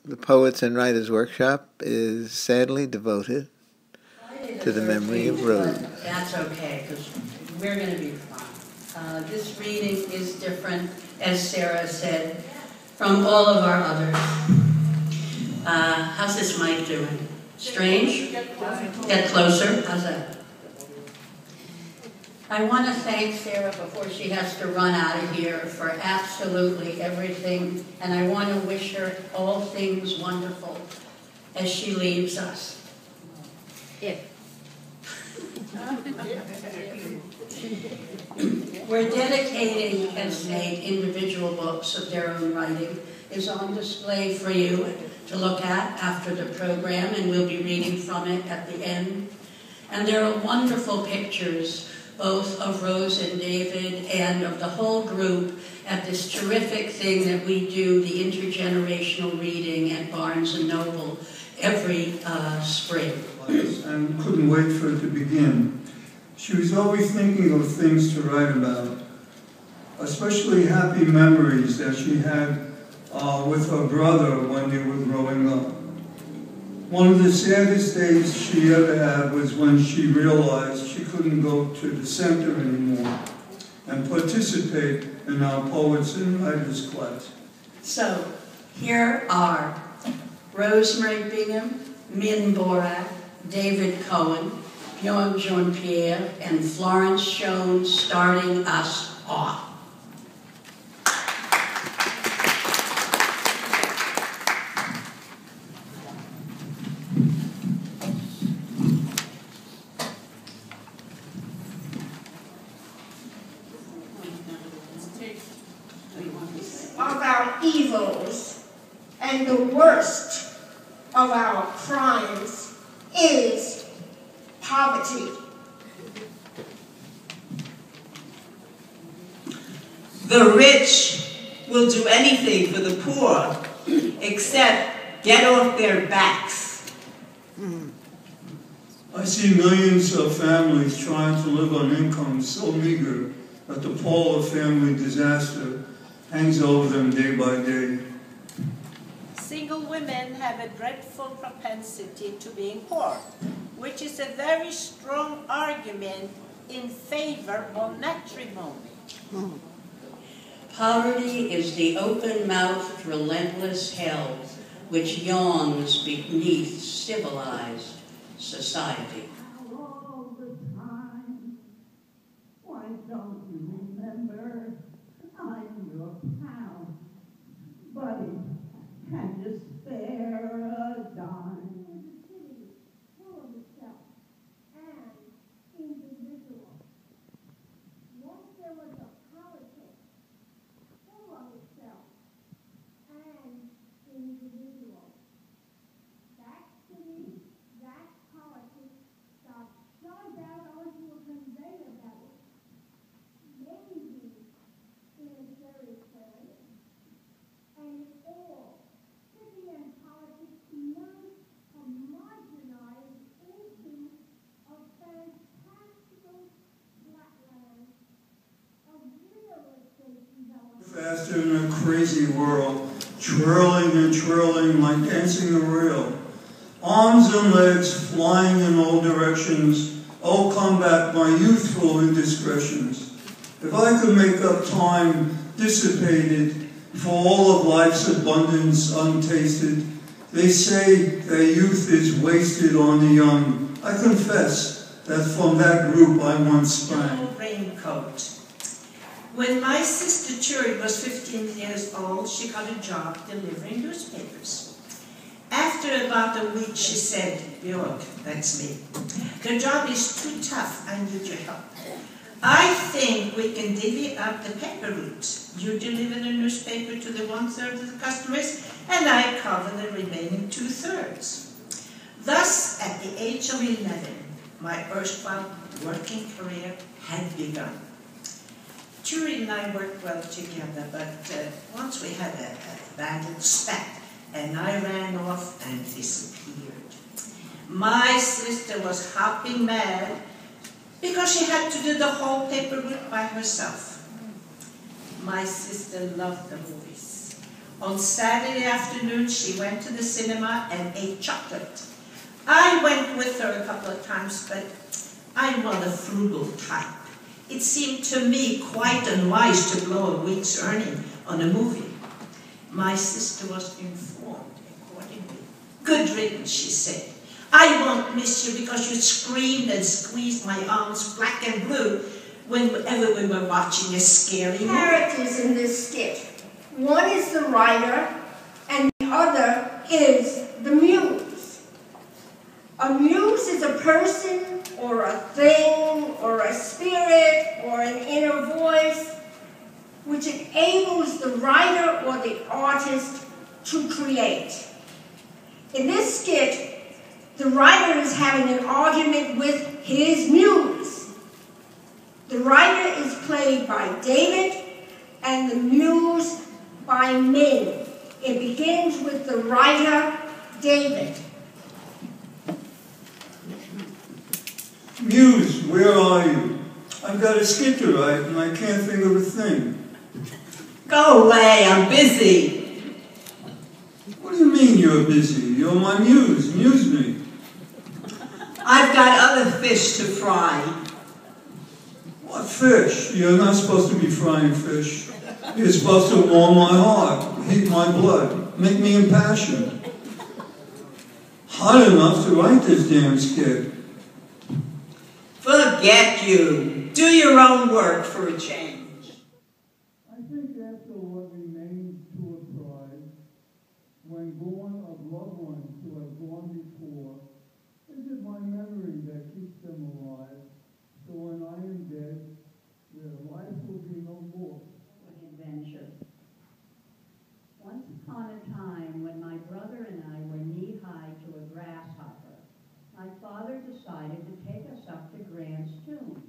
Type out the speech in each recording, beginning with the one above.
the Poets and Writers Workshop is sadly devoted to the memory of Rose. That's okay, because we're going to be fine. This reading is different, as Sarah said, from all of our others. How's this mic doing? Strange? Get closer. How's that? I want to thank Sarah before she has to run out of here for absolutely everything, and I want to wish her all things wonderful as she leaves us. We're dedicating, as Nate, individual books of their own writing is on display for you to look at after the program, and we'll be reading from it at the end. And there are wonderful pictures, both of Rose and David and of the whole group at this terrific thing that we do, the intergenerational reading at Barnes & Noble every spring. And couldn't wait for it to begin. She was always thinking of things to write about, especially happy memories that she had with her brother when they were growing up. One of the saddest days she ever had was when she realized she couldn't go to the center anymore and participate in our Poets and Writers class. So, here are Rosemary Bingham, Min Borak, David Cohen, Bjorn Jean-Pierre, and Florence Schoen starting us off. Of our evils and the worst of our crimes is poverty. The rich will do anything for the poor except get off their backs. I see millions of families trying to live on income so meager that the pall of family disaster hangs over them day by day. Single women have a dreadful propensity to being poor, which is a very strong argument in favor of matrimony. Poverty is the open-mouthed, relentless hell which yawns beneath civilized society. All the time, why don't you remember I'm your pal, buddy? Can you spare a dime? It was a city full of itself and individual. Once there was a politics full of itself and individual. That city, that politics got shoved out onto a conveyor belt. Maybe in a territory, and all city and politics merged, homogenized into a fantastical flatland of real estate development. Faster in a crazy world, twirling and twirling like dancing a reel. Arms and legs flying in all directions, oh come back my youthful indiscretions. If I could make up time dissipated for all of life's abundance untasted, they say that youth is wasted on the young. I confess that from that group I once sprang. No raincoat. When my sister Turi was 15 years old, she got a job delivering newspapers. After about a week, she said, Bjork, that's me, the job is too tough, I need your help. I think we can divvy up the paper route. You deliver the newspaper to the 1/3 of the customers, and I cover the remaining 2/3. Thus, at the age of 11, my erstwhile working career had begun. Turi and I worked well together, but once we had a bad spat, and I ran off and disappeared. My sister was hopping mad because she had to do the whole paper route by herself. My sister loved the movies. On Saturday afternoon, she went to the cinema and ate chocolate. I went with her a couple of times, but I'm not a frugal type. It seemed to me quite unwise to blow a week's earning on a movie. My sister was informed accordingly. Good riddance, she said. I won't miss you because you screamed and squeezed my arms black and blue whenever we were watching a scary movie. Characters in this skit. One is the writer, and the other is the muse. A muse is a person or a thing or a spirit or an inner voice which enables the writer or the artist to create. In this skit, the writer is having an argument with his muse. The writer is played by David and the muse by Min. It begins with the writer, David. Muse, where are you? I've got a skit to write and I can't think of a thing. Go away, I'm busy. What do you mean you're busy? You're my muse. Muse me. I've got other fish to fry. What fish? You're not supposed to be frying fish. You're supposed to warm my heart, heat my blood, make me impassioned. Hot enough to write this damn skit. Forget you. Do your own work for a change. I think after what remains to a pride, when born of loved ones who have gone before, is it my memory that keeps them alive? So when I am dead, their life will be no more. Adventure. Once upon a time, when my brother and I were knee-high to a grasshopper, my father decided to take us up to Grant's Tomb,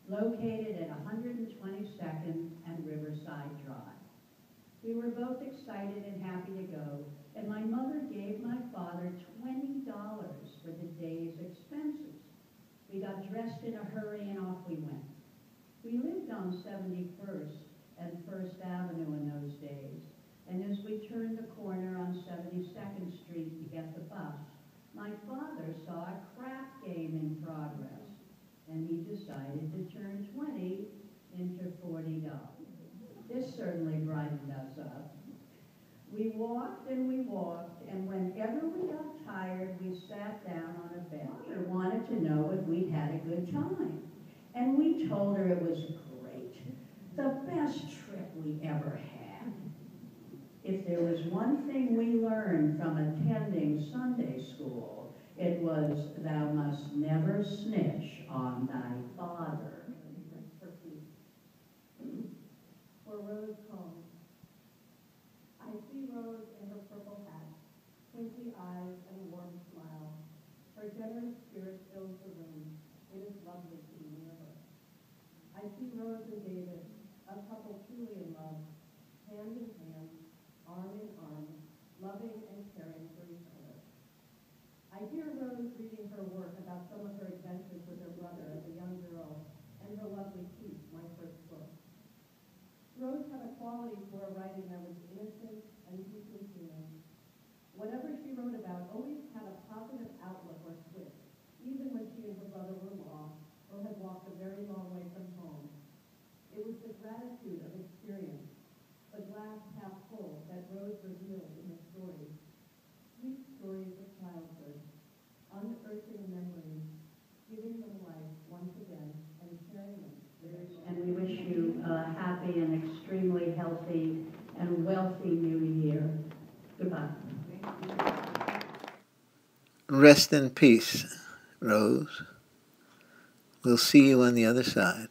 located at 122nd and Riverside Drive. We were both excited and happy to go, and my mother gave my father $20 for the day's expenses. We got dressed in a hurry and off we went. We lived on 71st and First Avenue in those days, and as we turned the corner on 72nd Street to get the bus, my father saw a craft game in progress, and he decided to turn 20 into $40. This certainly brightened us up. We walked, and whenever we got tired, we sat down on a bench and wanted to know if we'd had a good time. And we told her it was great, the best trip we ever had. If there was one thing we learned from attending Sunday school, it was, thou must never snitch on thy father. For Rose Combs. I see Rose in her purple hat, twinkly eyes and warm smile. Her generous spirit fills the room. It is lovely to be near her. I see Rose and David, a couple truly in love, hand in hand, arm in arm, loving and caring for each other. I hear Rose reading her work about some of her adventures with her brother as a young girl, and her lovely piece, My First Book. Rose had a quality to her writing that was innocent and deeply human. Whatever she wrote about always had a positive outlook or twist, even when she and her brother were lost or had walked a very long way from home. It was the gratitude of experience, the glass half full, that Rose revealed in her stories. Sweet stories of childhood, unearthing memories, giving them life once again, and sharing them. And we wish you a happy and extremely healthy and wealthy new year. Goodbye. Rest in peace, Rose. We'll see you on the other side.